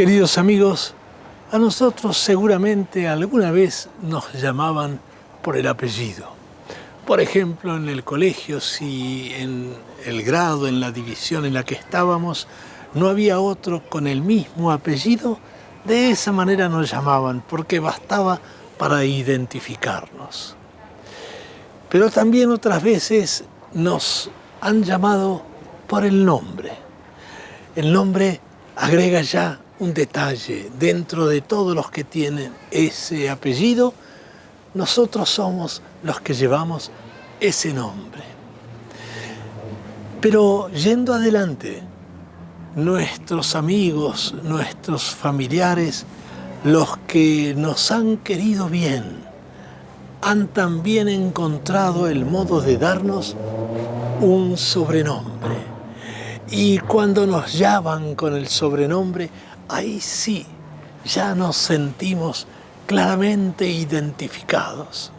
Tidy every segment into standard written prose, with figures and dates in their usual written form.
Queridos amigos, a nosotros seguramente alguna vez nos llamaban por el apellido. Por ejemplo, en el colegio, si en el grado, en la división en la que estábamos, no había otro con el mismo apellido, de esa manera nos llamaban, porque bastaba para identificarnos. Pero también otras veces nos han llamado por el nombre. El nombre agrega ya un detalle. Dentro de todos los que tienen ese apellido, nosotros somos los que llevamos ese nombre. Pero yendo adelante, nuestros amigos, nuestros familiares, los que nos han querido bien, han también encontrado el modo de darnos un sobrenombre. Y cuando nos llaman con el sobrenombre, ahí sí, ya nos sentimos claramente identificados.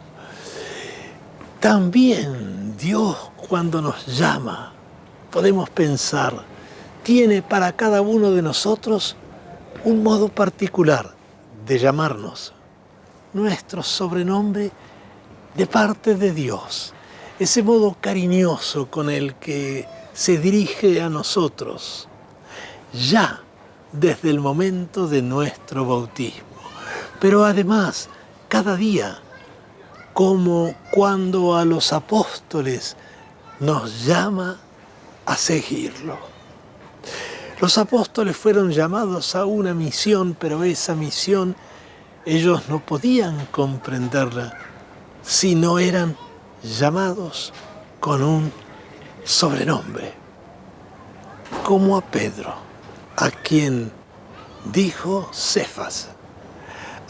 También Dios, cuando nos llama, podemos pensar, tiene para cada uno de nosotros un modo particular de llamarnos. Nuestro sobrenombre de parte de Dios, ese modo cariñoso con el que se dirige a nosotros, ya desde el momento de nuestro bautismo. Pero además, cada día, como cuando a los apóstoles nos llama a seguirlo. Los apóstoles fueron llamados a una misión, pero esa misión ellos no podían comprenderla si no eran llamados con un sobrenombre, como a Pedro, a quien dijo Cefas.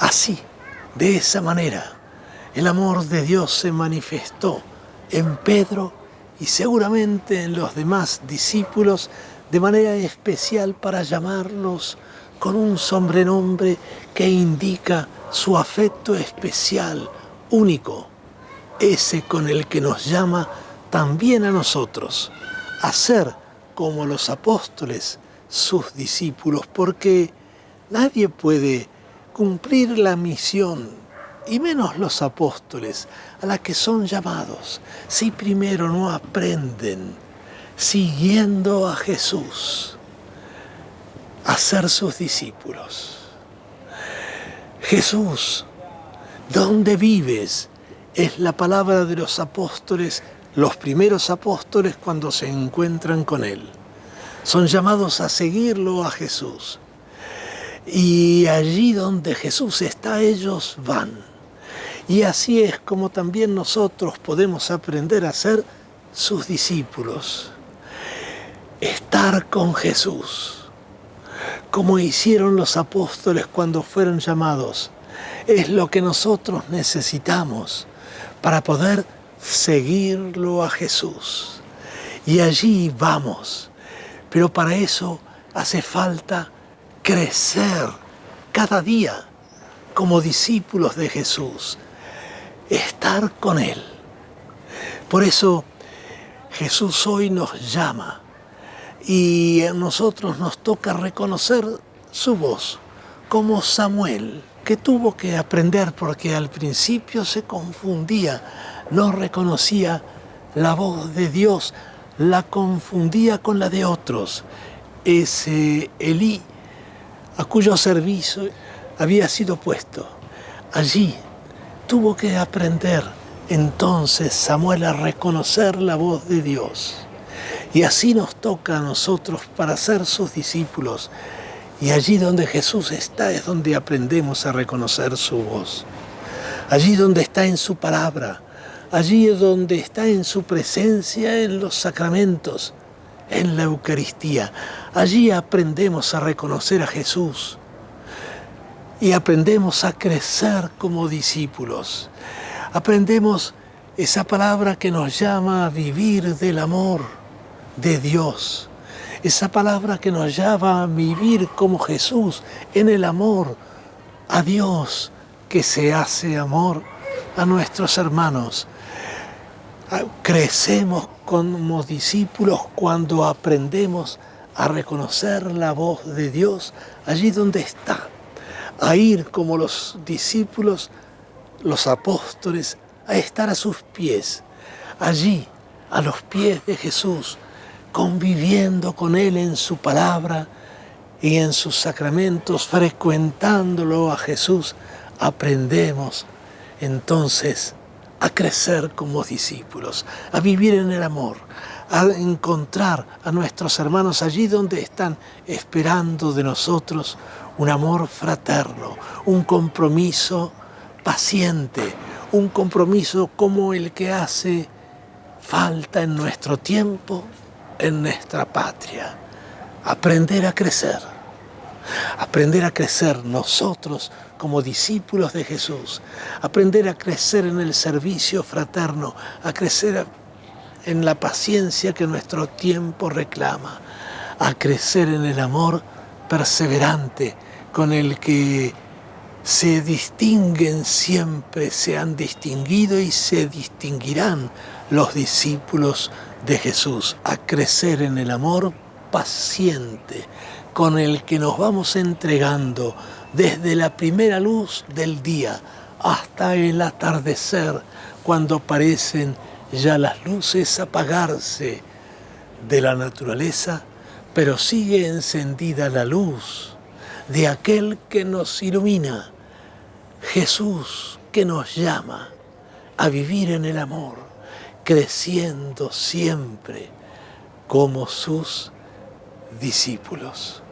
Así, de esa manera, el amor de Dios se manifestó en Pedro y seguramente en los demás discípulos de manera especial para llamarlos con un sobrenombre que indica su afecto especial, único, ese con el que nos llama también a nosotros, a ser como los apóstoles, sus discípulos, porque nadie puede cumplir la misión, y menos los apóstoles, a la que son llamados, si primero no aprenden, siguiendo a Jesús, a ser sus discípulos. Jesús, ¿dónde vives? Es la palabra de los apóstoles, los primeros apóstoles cuando se encuentran con Él. Son llamados a seguirlo a Jesús. Y allí donde Jesús está, ellos van. Y así es como también nosotros podemos aprender a ser sus discípulos. Estar con Jesús, como hicieron los apóstoles cuando fueron llamados, es lo que nosotros necesitamos para poder seguirlo a Jesús. Y allí vamos. Pero para eso hace falta crecer cada día como discípulos de Jesús, estar con Él. Por eso Jesús hoy nos llama y a nosotros nos toca reconocer su voz, como Samuel, que tuvo que aprender porque al principio se confundía, no reconocía la voz de Dios, la confundía con la de otros. Ese Elí, a cuyo servicio había sido puesto, allí tuvo que aprender entonces Samuel a reconocer la voz de Dios. Y así nos toca a nosotros para ser sus discípulos. Y allí donde Jesús está es donde aprendemos a reconocer su voz. Allí donde está en su palabra, allí donde está en su presencia en los sacramentos, en la Eucaristía. Allí aprendemos a reconocer a Jesús y aprendemos a crecer como discípulos. Aprendemos esa palabra que nos llama a vivir del amor de Dios. Esa palabra que nos llama a vivir como Jesús en el amor a Dios, que se hace amor a nuestros hermanos. Crecemos como discípulos cuando aprendemos a reconocer la voz de Dios allí donde está, a ir como los discípulos, los apóstoles, a estar a sus pies, allí, a los pies de Jesús, conviviendo con Él en su palabra y en sus sacramentos, frecuentándolo a Jesús, aprendemos entonces a crecer como discípulos, a vivir en el amor, a encontrar a nuestros hermanos allí donde están esperando de nosotros un amor fraterno, un compromiso paciente, un compromiso como el que hace falta en nuestro tiempo, en nuestra patria. Aprender a crecer nosotros como discípulos de Jesús, aprender a crecer en el servicio fraterno, a crecer en la paciencia que nuestro tiempo reclama, a crecer en el amor perseverante con el que se distinguen siempre, se han distinguido y se distinguirán los discípulos de Jesús, a crecer en el amor paciente con el que nos vamos entregando desde la primera luz del día hasta el atardecer, cuando parecen ya las luces apagarse de la naturaleza, pero sigue encendida la luz de aquel que nos ilumina, Jesús, que nos llama a vivir en el amor, creciendo siempre como sus discípulos.